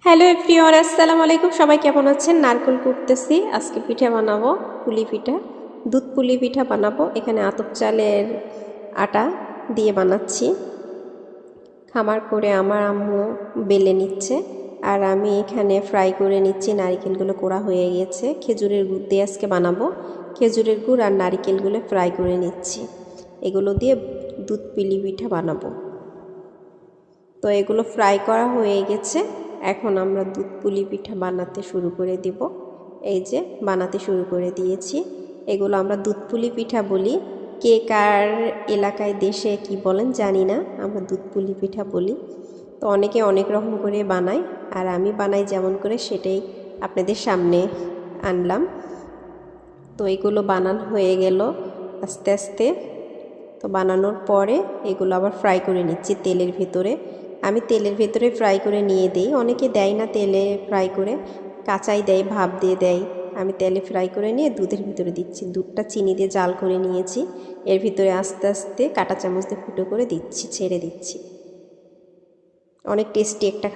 Hello everyone, আসসালামু আলাইকুম। সবাই কেমন আছেন? নারকেল কুটতেছি। আজকে পিঠা বানাবো, পুলি পিঠা, দুধ পুলি পিঠা বানাবো। এখানে আতপ চালের আটা দিয়ে বানাচ্ছি। খামার করে আমার আম্মু বেলে নিচ্ছে, আর আমি এখানে ফ্রাই করে নিচ্ছি। নারকেলগুলো কোড়া হয়ে গেছে। খেজুরের গুড় দিয়ে আজকে বানাবো। খেজুরের গুড় আর নারকেলগুলো ফ্রাই করে নিচ্ছি। এগুলো দিয়ে দুধ পুলি পিঠা বানাবো। তো এগুলো ফ্রাই করা হয়ে গেছে। এখন আমরা দুধ পুলি পিঠা বানাতে শুরু করে দিব। এই যে বানাতে শুরু করে দিয়েছি। এগুলো আমরা দুধ পুলি পিঠা বলি। কে কার এলাকায় দেশে কি বলেন জানি না, আমরা দুধ পুলি পিঠা বলি। তো অনেকে অনেক রকম করে বানায়, আর আমি বানাই যেমন করে সেটাই আপনাদের সামনে আনলাম। তো এগুলো বানানো হয়ে গেল আস্তে আস্তে। তো বানানোর পরে এগুলো আবার ফ্রাই করে নিচ্ছি তেলের ভিতরে। আমি তেলের ভেতরে ফ্রাই করে নিয়ে দিই। অনেকে দেয় না তেলে ফ্রাই করে, কাঁচাই দেয়, ভাপ দিয়ে দেয়। আমি তেলে ফ্রাই করে নিয়ে দুধের ভিতরে দিচ্ছি। দুধটা চিনি দিয়ে জাল করে নিয়েছি। এর ভিতরে আস্তে আস্তে কাঁটা চামচ দিয়ে ফুটো করে দিচ্ছি, ছেড়ে দিচ্ছি। অনেক টেস্টি একটা